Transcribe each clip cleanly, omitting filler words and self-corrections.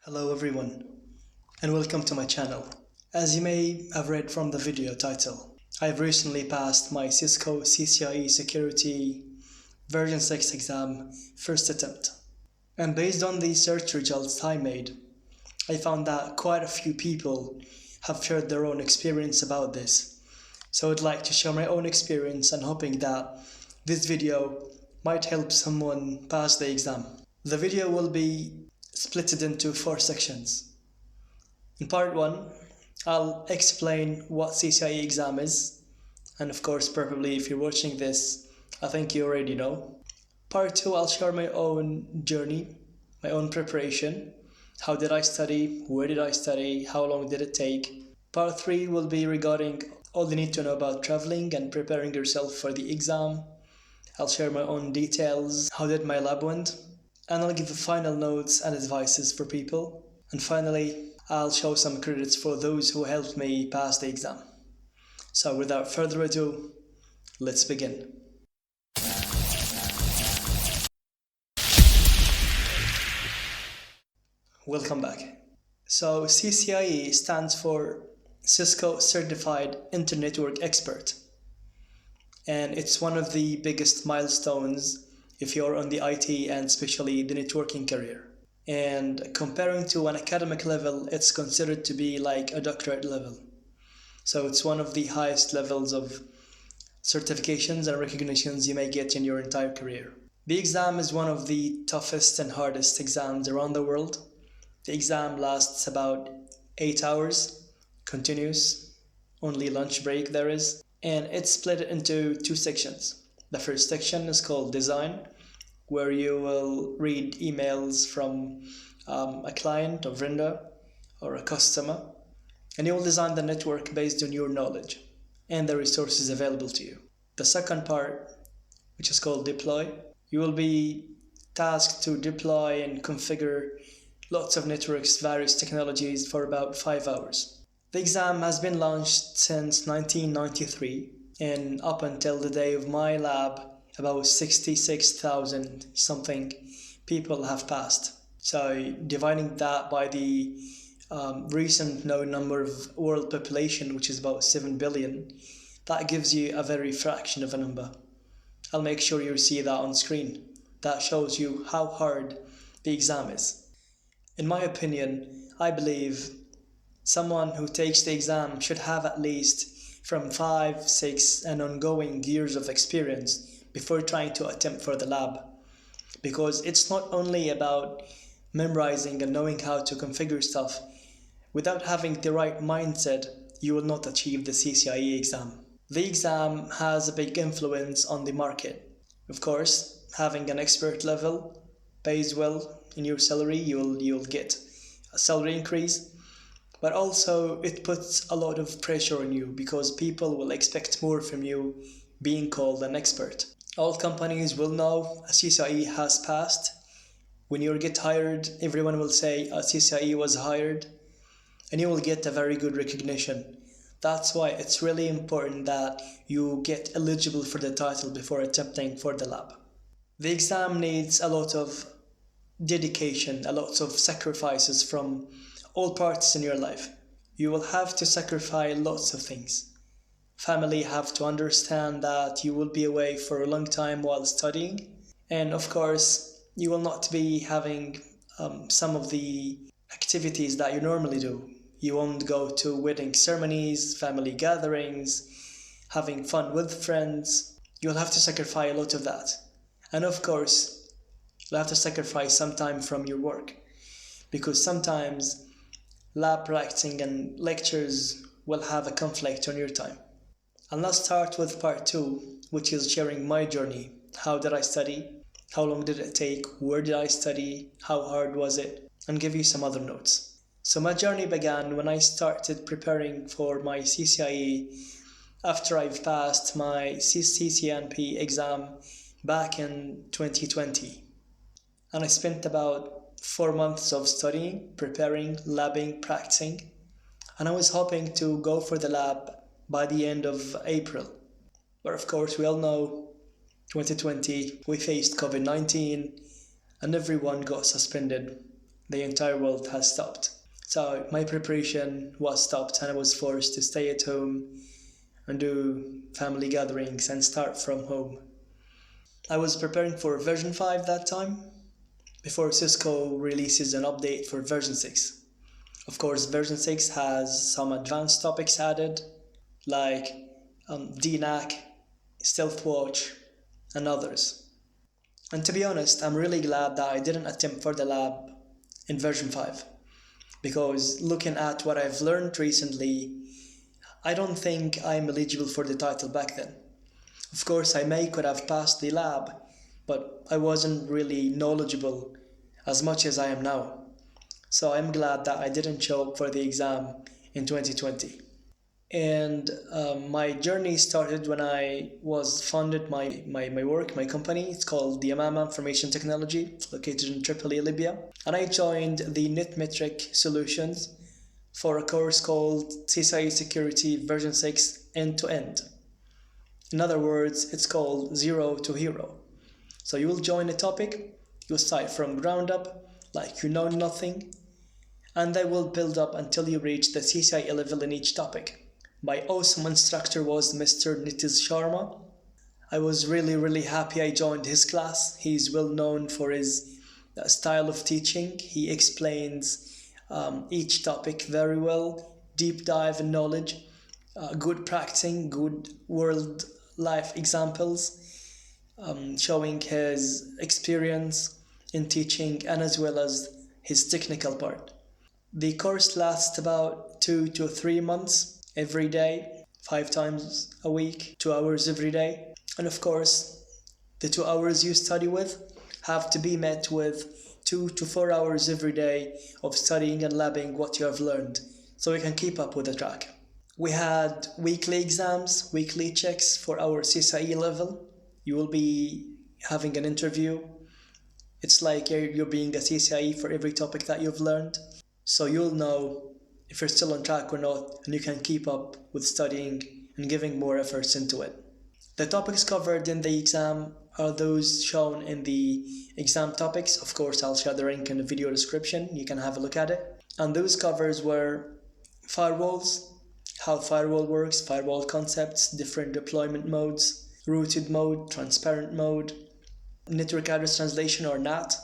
Hello everyone, and welcome to my channel. As you may have read from the video title, I've recently passed my Cisco CCIE Security version 6 exam first attempt. And based on the search results I made, I found that quite a few people have shared their own experience about this. So I'd like to share my own experience and hoping that this video might help someone pass the exam. The video will be split into 4 sections. In part 1, I'll explain what CCIE exam is, and of course probably if you're watching this, I think you already know. Part 2, I'll share my own journey, my own preparation. How did I study? Where did I study? How long did it take? Part 3 will be regarding all you need to know about traveling and preparing yourself for the exam. I'll share my own details, how did my lab went, and I'll give the final notes and advices for people. And finally, I'll show some credits for those who helped me pass the exam. So without further ado, let's begin. Welcome back. So CCIE stands for Cisco Certified Internet Network Expert. And it's one of the biggest milestones if you're on the IT and especially the networking career. And comparing to an academic level, it's considered to be like a doctorate level. So it's one of the highest levels of certifications and recognitions you may get in your entire career. The exam is one of the toughest and hardest exams around the world. The exam lasts about 8 hours, continuous, only lunch break there is, and it's split into 2 sections. The first section is called Design, where you will read emails from a client or vendor or a customer, and you will design the network based on your knowledge and the resources available to you. The second part, which is called Deploy, you will be tasked to deploy and configure lots of networks, various technologies for about 5 hours. The exam has been launched since 1993, and up until the day of my lab, about 66,000 something people have passed. So dividing that by the recent known number of world population, which is about 7 billion, that gives you a very fraction of a number. I'll make sure you see that on screen. That shows you how hard the exam is. In my opinion, I believe someone who takes the exam should have at least from 5, 6 and ongoing years of experience before trying to attempt for the lab. Because it's not only about memorizing and knowing how to configure stuff. Without having the right mindset, you will not achieve the CCIE exam. The exam has a big influence on the market. Of course, having an expert level pays well in your salary, you'll get a salary increase. But also it puts a lot of pressure on you because people will expect more from you being called an expert. All companies will know a CCIE has passed. When you get hired, everyone will say a CCIE was hired, and you will get a very good recognition. That's why it's really important that you get eligible for the title before attempting for the lab. The exam needs a lot of dedication, a lot of sacrifices from all parts in your life. You will have to sacrifice lots of things. Family have to understand that you will be away for a long time while studying. And of course, you will not be having some of the activities that you normally do. You won't go to wedding ceremonies, family gatherings, having fun with friends. You'll have to sacrifice a lot of that. And of course, you'll have to sacrifice some time from your work. Because sometimes lab practicing and lectures will have a conflict on your time. I'll now start with part 2, which is sharing my journey. How did I study? How long did it take? Where did I study? How hard was it? And give you some other notes. So my journey began when I started preparing for my CCIE after I've passed my CCNP exam back in 2020. And I spent about 4 months of studying, preparing, labbing, practicing, and I was hoping to go for the lab by the end of April. But of course, we all know 2020, we faced COVID-19 and everyone got suspended the entire world has stopped. So my preparation was stopped and I was forced to stay at home and do family gatherings and start from home. I was preparing for version 5 that time, before Cisco releases an update for version 6. Of course, version 6 has some advanced topics added, like DNAC, Stealth Watch, and others. And to be honest, I'm really glad that I didn't attempt for the lab in version 5, because looking at what I've learned recently, I don't think I'm eligible for the title back then. Of course, could have passed the lab, but I wasn't really knowledgeable as much as I am now. So I'm glad that I didn't show up for the exam in 2020. And my journey started when I was funded my company. It's called the Amama Information Technology, located in Tripoli, Libya. And I joined the NetMetric Solutions for a course called CCIE Security version 6 end-to-end. In other words, it's called Zero to Hero. So you will join a topic, you'll start from ground up, like you know nothing, and they will build up until you reach the CCIE level in each topic. My awesome instructor was Mr. Nitish Sharma. I was really happy I joined his class. He's well known for his style of teaching. He explains each topic very well, deep dive in knowledge, good practicing, good world life examples, showing his experience in teaching and as well as his technical part. The course lasts about 2 to 3 months every day, 5 times a week, 2 hours every day. And of course, the 2 hours you study with have to be met with 2 to 4 hours every day of studying and labbing what you have learned, so we can keep up with the track. We had weekly exams, weekly checks for our CCIE level. You will be having an interview. It's like you're being a CCIE for every topic that you've learned. So you'll know if you're still on track or not, and you can keep up with studying and giving more efforts into it. The topics covered in the exam are those shown in the exam topics. Of course, I'll share the link in the video description. You can have a look at it. And those covers were firewalls, how firewall works, firewall concepts, different deployment modes, rooted mode, transparent mode, network address translation or NAT,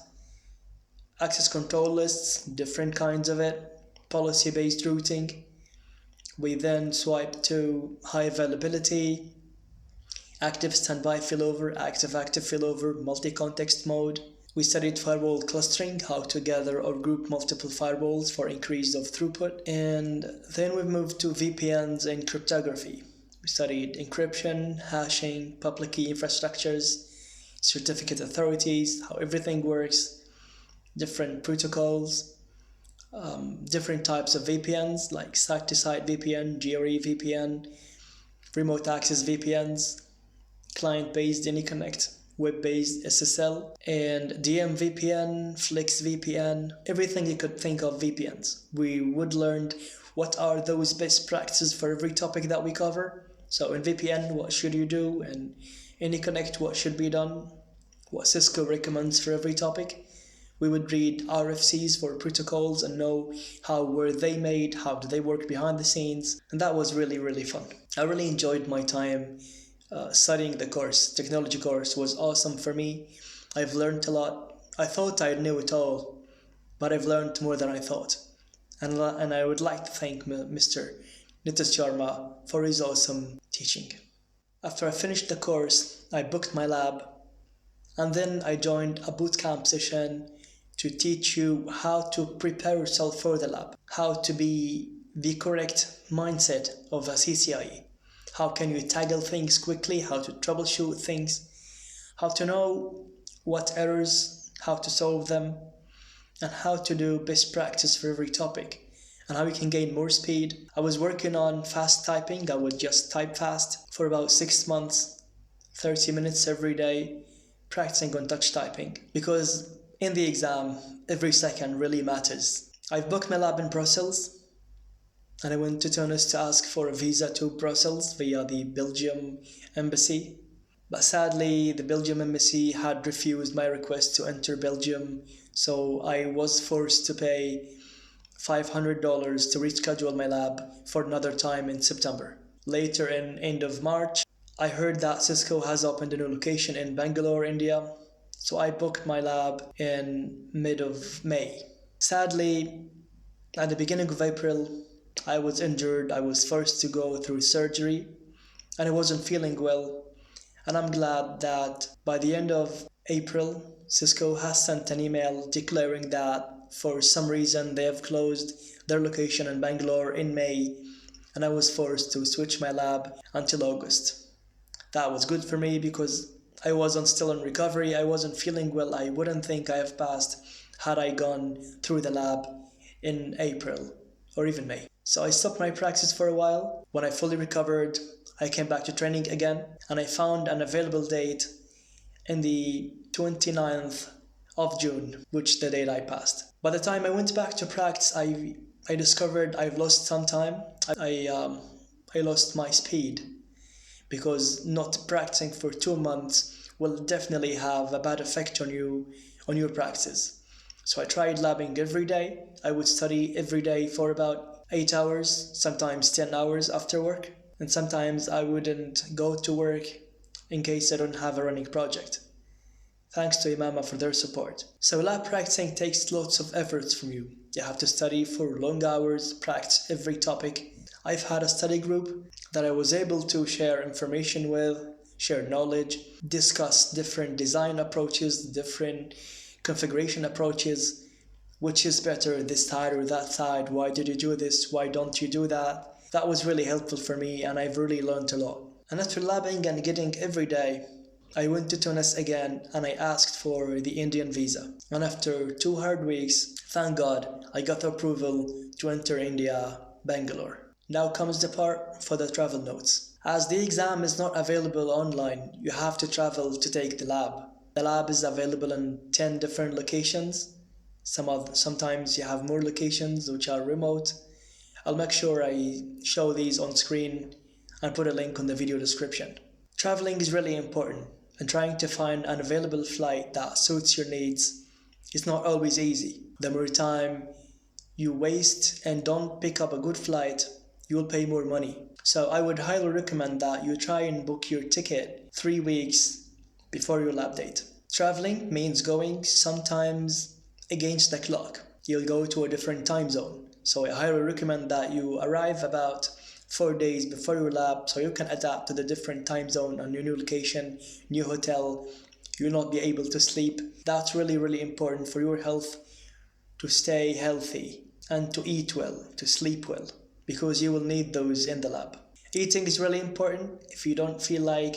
access control lists, different kinds of it, policy-based routing. We then swiped to high availability, active standby failover, active failover, multi-context mode. We studied firewall clustering, how to gather or group multiple firewalls for increase of throughput. And then we moved to VPNs and cryptography. We studied encryption, hashing, public key infrastructures, certificate authorities, how everything works, different protocols, different types of VPNs like site-to-site VPN, GRE VPN, remote access VPNs, client-based AnyConnect, web-based SSL, and DM VPN, Flex VPN, everything you could think of VPNs. We would learn what are those best practices for every topic that we cover. So in VPN, what should you do? And AnyConnect, what should be done? What Cisco recommends for every topic. We would read RFCs for protocols and know how were they made, how do they work behind the scenes, and that was really fun. I really enjoyed my time studying the course. Technology course was awesome for me. I've learned a lot. I thought I knew it all, but I've learned more than I thought. And I would like to thank Mr. Nitish Sharma for his awesome teaching. After I finished the course, I booked my lab, and then I joined a bootcamp session to teach you how to prepare yourself for the lab, how to be the correct mindset of a CCIE, how can you tackle things quickly, how to troubleshoot things, how to know what errors, how to solve them, and how to do best practice for every topic, and how you can gain more speed. I was working on fast typing. I would just type fast for about 6 months, 30 minutes every day, practicing on touch typing, because in the exam, every second really matters. I've booked my lab in Brussels, and I went to Tunis to ask for a visa to Brussels via the Belgium embassy. But sadly, the Belgium embassy had refused my request to enter Belgium, so I was forced to pay $500 to reschedule my lab for another time in September. Later in end of March, I heard that Cisco has opened a new location in Bangalore, India, so I booked my lab in mid of May. Sadly, at the beginning of April, I was injured. I was forced to go through surgery and I wasn't feeling well. And I'm glad that by the end of April, Cisco has sent an email declaring that for some reason they have closed their location in Bangalore in May, and I was forced to switch my lab until August. That was good for me because I wasn't still in recovery, I wasn't feeling well, I wouldn't think I have passed had I gone through the lab in April or even May. So I stopped my practice for a while. When I fully recovered, I came back to training again and I found an available date in the 29th of June, which the date I passed. By the time I went back to practice, I discovered I've lost some time. I lost my speed because not practicing for 2 months will definitely have a bad effect on your practice. So I tried labbing every day. I would study every day for about 8 hours, sometimes 10 hours after work, and sometimes I wouldn't go to work in case I don't have a running project. Thanks to Imama for their support. So lab practicing takes lots of efforts from you. You have to study for long hours, practice every topic. I've had a study group that I was able to share information with, share knowledge, discuss different design approaches, different configuration approaches, which is better, this side or that side, why did you do this, why don't you do that. That was really helpful for me and I've really learned a lot. And after labbing and getting every day, I went to Tunis again and I asked for the Indian visa. And after 2 hard weeks, thank God, I got the approval to enter India, Bangalore. Now comes the part for the travel notes. As the exam is not available online, you have to travel to take the lab. The lab is available in 10 different locations. Sometimes you have more locations which are remote. I'll make sure I show these on screen and put a link on the video description. Traveling is really important, and trying to find an available flight that suits your needs is not always easy. The more time you waste and don't pick up a good flight, you will pay more money. So I would highly recommend that you try and book your ticket 3 weeks before your lab date. Traveling means going sometimes against the clock. You'll go to a different time zone. So I highly recommend that you arrive about 4 days before your lab so you can adapt to the different time zone and your new location, new hotel. You'll not be able to sleep. That's really, really important for your health, to stay healthy and to eat well, to sleep well, because you will need those in the lab. Eating is really important. If you don't feel like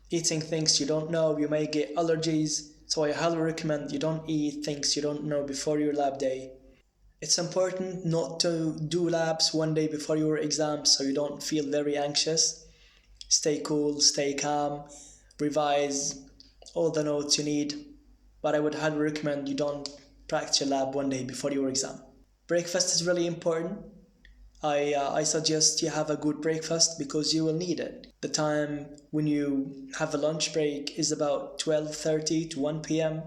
eating things you don't know, you may get allergies. So I highly recommend you don't eat things you don't know before your lab day. It's important not to do labs 1 day before your exam so you don't feel very anxious. Stay cool, stay calm, revise all the notes you need. But I would highly recommend you don't practice your lab 1 day before your exam. Breakfast is really important. I suggest you have a good breakfast because you will need it. The time when you have a lunch break is about 12:30 to 1 p.m.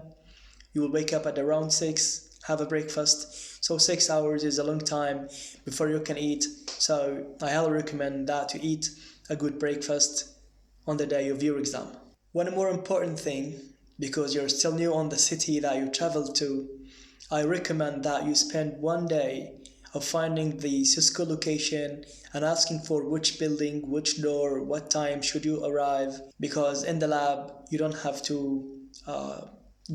You will wake up at around 6, have a breakfast. So 6 hours is a long time before you can eat. So I highly recommend that you eat a good breakfast on the day of your exam. One more important thing, because you're still new on the city that you travel to, I recommend that you spend 1 day of finding the Cisco location and asking for which building, which door, what time should you arrive, because in the lab you don't have to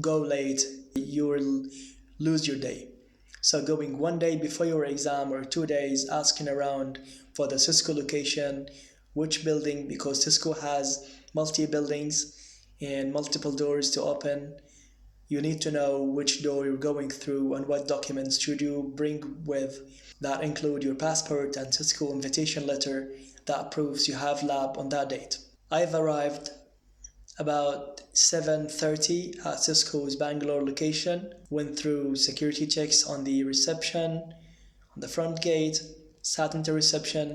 go late, you will lose your day. So going 1 day before your exam or 2 days asking around for the Cisco location, which building, because Cisco has multi-buildings and multiple doors to open. You need to know which door you're going through and what documents should you bring with. That include your passport and Cisco invitation letter that proves you have lab on that date. I've arrived about 7:30 at Cisco's Bangalore location, went through security checks on the reception, on the front gate, sat into reception,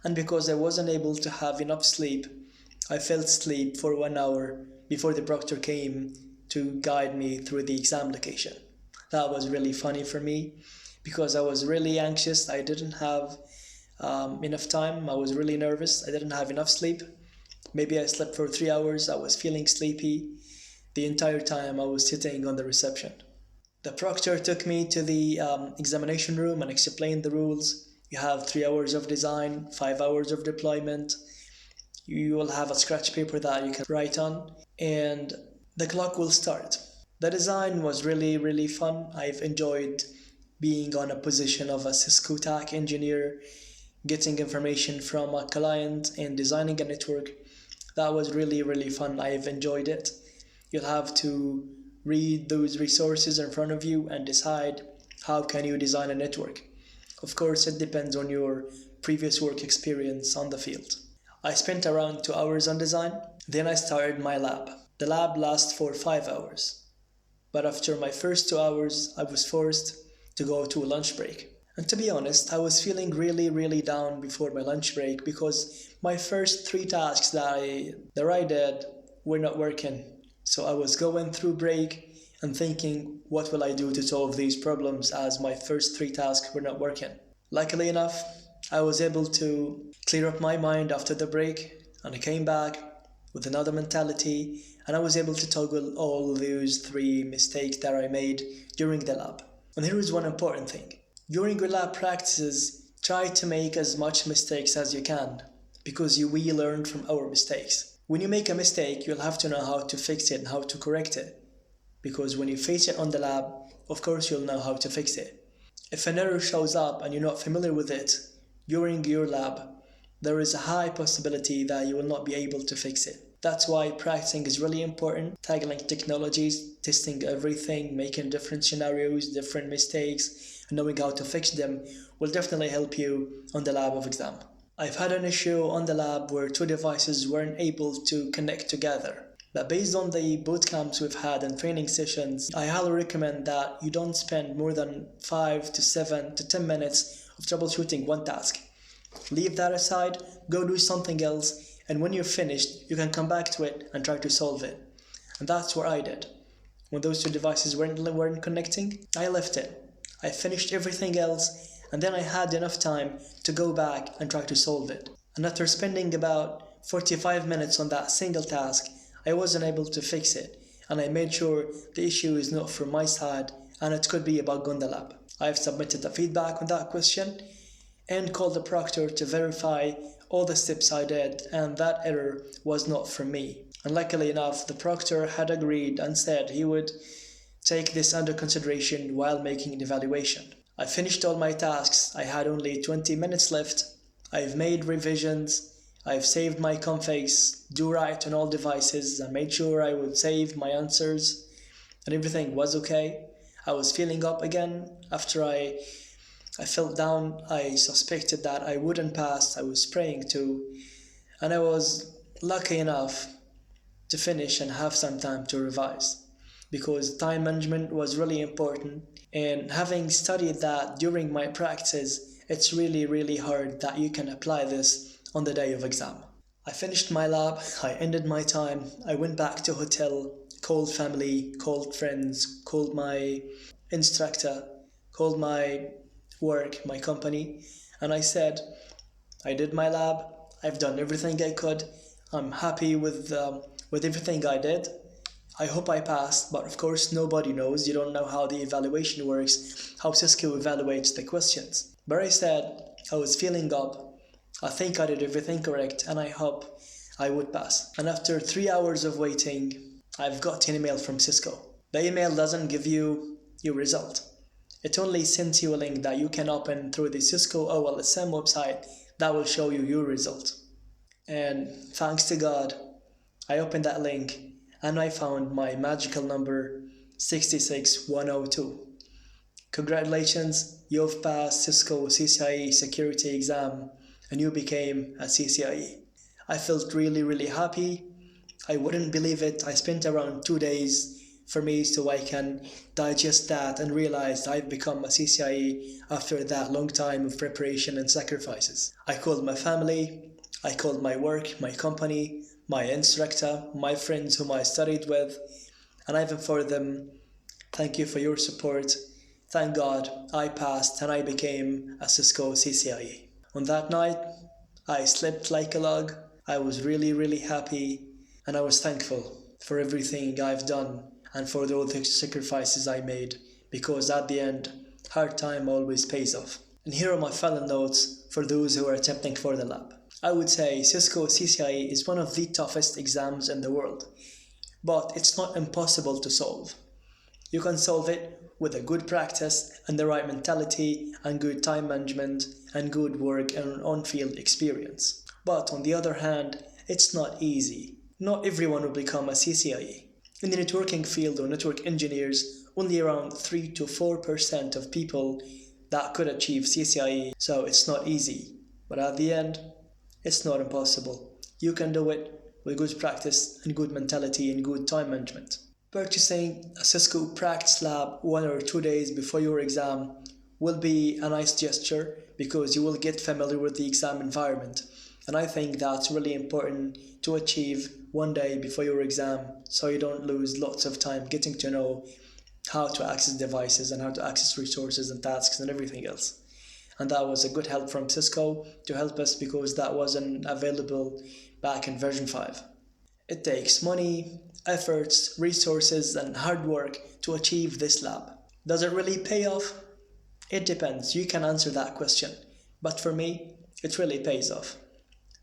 and because I wasn't able to have enough sleep, I fell asleep for 1 hour before the proctor came to guide me through the exam location. That was really funny for me because I was really anxious. I didn't have enough time. I was really nervous. I didn't have enough sleep. Maybe I slept for 3 hours. I was feeling sleepy the entire time I was sitting on the reception. The proctor took me to the examination room and explained the rules. You have 3 hours of design, 5 hours of deployment. You will have a scratch paper that you can write on, and the clock will start. The design was really fun. I've enjoyed being on a position of a Cisco TAC engineer, getting information from a client and designing a network. That was really fun. I've enjoyed it. You'll have to read those resources in front of you and decide how can you design a network. Of course, it depends on your previous work experience on the field. I spent around 2 hours on design. Then I started my lab. The lab lasts for 5 hours. But after my first 2 hours, I was forced to go to a lunch break. And to be honest, I was feeling really down before my lunch break because my first 3 tasks that I did were not working. So I was going through break and thinking, what will I do to solve these problems as my first 3 tasks were not working? Luckily enough, I was able to clear up my mind after the break, and I came back with another mentality, and I was able to toggle all those 3 mistakes that I made during the lab. And here is one important thing. During your lab practices, try to make as much mistakes as you can, because we learned from our mistakes. When you make a mistake, you'll have to know how to fix it and how to correct it. Because when you face it on the lab, of course you'll know how to fix it. If an error shows up and you're not familiar with it during your lab, there is a high possibility that you will not be able to fix it. That's why practicing is really important. Tackling technologies, testing everything, making different scenarios, different mistakes, and knowing how to fix them will definitely help you on the lab of exam. I've had an issue on the lab where 2 devices weren't able to connect together. But based on the boot camps we've had and training sessions, I highly recommend that you don't spend more than 5 to 7 to 10 minutes of troubleshooting one task. Leave that aside, go do something else, and when you're finished, you can come back to it and try to solve it. And that's what I did. When those 2 devices weren't connecting, I left it. I finished everything else, and then I had enough time to go back and try to solve it. And after spending about 45 minutes on that single task, I wasn't able to fix it, and I made sure the issue is not from my side and it could be a bug on the lab. I've submitted the feedback on that question and called the proctor to verify all the steps I did, and that error was not from me. And luckily enough, the proctor had agreed and said he would take this under consideration while making an evaluation. I finished all my tasks. I had only 20 minutes left. I've made revisions. I've saved my configs, do right on all devices. I made sure I would save my answers, and everything was okay. I was feeling up again. After I felt down, I suspected that I wouldn't pass. I was praying to, and I was lucky enough to finish and have some time to revise, because time management was really important. And having studied that during my practice, it's really hard that you can apply this on the day of exam. I finished my lab, I ended my time, I went back to hotel, called family, called friends, called my instructor, called my work, my company, and I said, I did my lab, I've done everything I could, I'm happy with everything I did. I hope I passed, but of course nobody knows. You don't know how the evaluation works, how Cisco evaluates the questions. But I said I was feeling up. I think I did everything correct, and I hope I would pass. And after 3 hours of waiting, I've got an email from Cisco. The email doesn't give you your result. It only sends you a link that you can open through the Cisco OLSM website that will show you your result. And thanks to God, I opened that link and I found my magical number 66102. Congratulations, you've passed Cisco CCIE Security exam and you became a CCIE. I felt really happy. I wouldn't believe it. I spent around 2 days for me so I can digest that and realize I've become a CCIE after that long time of preparation and sacrifices. I called my family, I called my work, my company, my instructor, my friends whom I studied with, and even for them, thank you for your support. Thank God I passed and I became a Cisco CCIE. On that night, I slept like a log. I was really, really happy, and I was thankful for everything I've done and for all the sacrifices I made, because at the end, hard time always pays off. And here are my final notes for those who are attempting for the lab. I would say Cisco CCIE is one of the toughest exams in the world, but it's not impossible to solve. You can solve it with a good practice and the right mentality and good time management and good work and on-field experience. But on the other hand, it's not easy. Not everyone will become a CCIE. In the networking field or network engineers, only around 3 to 4% of people that could achieve CCIE, so it's not easy. But at the end, it's not impossible. You can do it with good practice and good mentality and good time management. Purchasing a Cisco practice lab 1 or 2 days before your exam will be a nice gesture because you will get familiar with the exam environment. And I think that's really important to achieve 1 day before your exam so you don't lose lots of time getting to know how to access devices and how to access resources and tasks and everything else. And that was a good help from Cisco to help us because that wasn't available back in version 5. It takes money, efforts, resources, and hard work to achieve this lab. Does it really pay off? It depends. You can answer that question. But for me, it really pays off.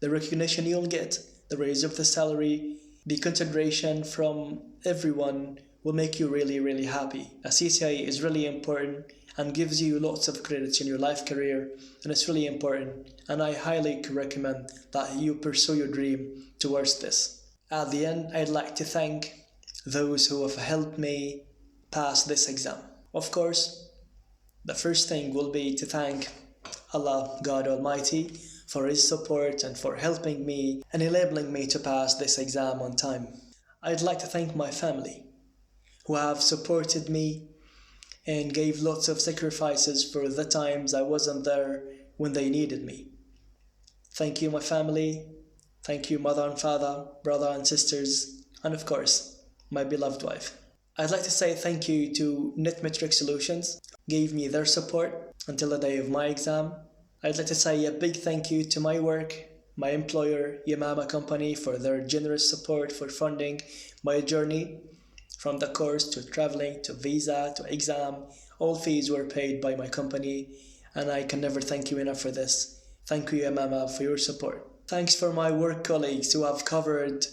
The recognition you'll get, the raise of the salary, the consideration from everyone will make you really, really happy. A CCIE is really important and gives you lots of credits in your life career, and it's really important, and I highly recommend that you pursue your dream towards this. At the end, I'd like to thank those who have helped me pass this exam. Of course, the first thing will be to thank Allah, God Almighty, for His support and for helping me and enabling me to pass this exam on time. I'd like to thank my family, who have supported me and gave lots of sacrifices for the times I wasn't there when they needed me. Thank you, my family. Thank you, mother and father, brother and sisters, and of course, my beloved wife. I'd like to say thank you to NetMetric Solutions, who gave me their support until the day of my exam. I'd like to say a big thank you to my work, my employer, Yamama Company, for their generous support for funding my journey. From the course to traveling to visa to exam, all fees were paid by my company, and I can never thank you enough for this. Thank you, Yamama, for your support. Thanks for my work colleagues who have covered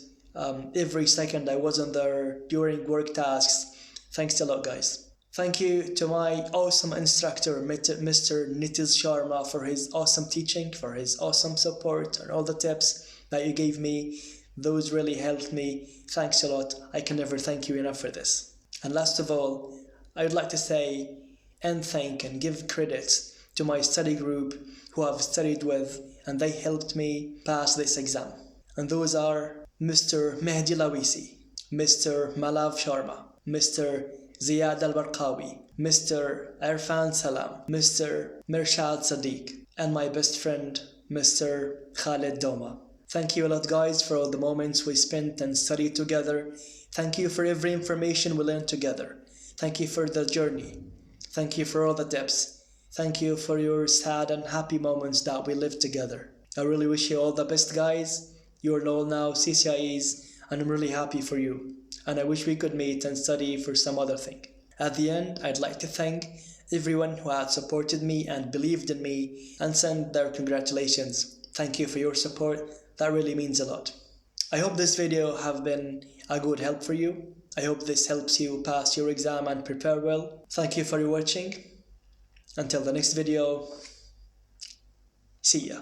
every second I wasn't there during work tasks. Thanks a lot, guys. Thank you to my awesome instructor, Mr. Nitis Sharma, for his awesome teaching, for his awesome support, and all the tips that you gave me. Those really helped me. Thanks a lot. I can never thank you enough for this. And last of all, I would like to say and thank and give credits to my study group who I've studied with, and they helped me pass this exam. And those are Mr. Mehdi Lawisi, Mr. Malav Sharma, Mr. Ziyad Al-Barqawi, Mr. Irfan Salam, Mr. Mirshad Sadiq, and my best friend, Mr. Khaled Doma. Thank you a lot, guys, for all the moments we spent and studied together. Thank you for every information we learned together. Thank you for the journey. Thank you for all the tips. Thank you for your sad and happy moments that we lived together. I really wish you all the best, guys. You're all now CCIEs, and I'm really happy for you. And I wish we could meet and study for some other thing. At the end, I'd like to thank everyone who had supported me and believed in me and send their congratulations. Thank you for your support. That really means a lot. I hope this video have been a good help for you. I hope this helps you pass your exam and prepare well. Thank you for watching. Until the next video, see ya.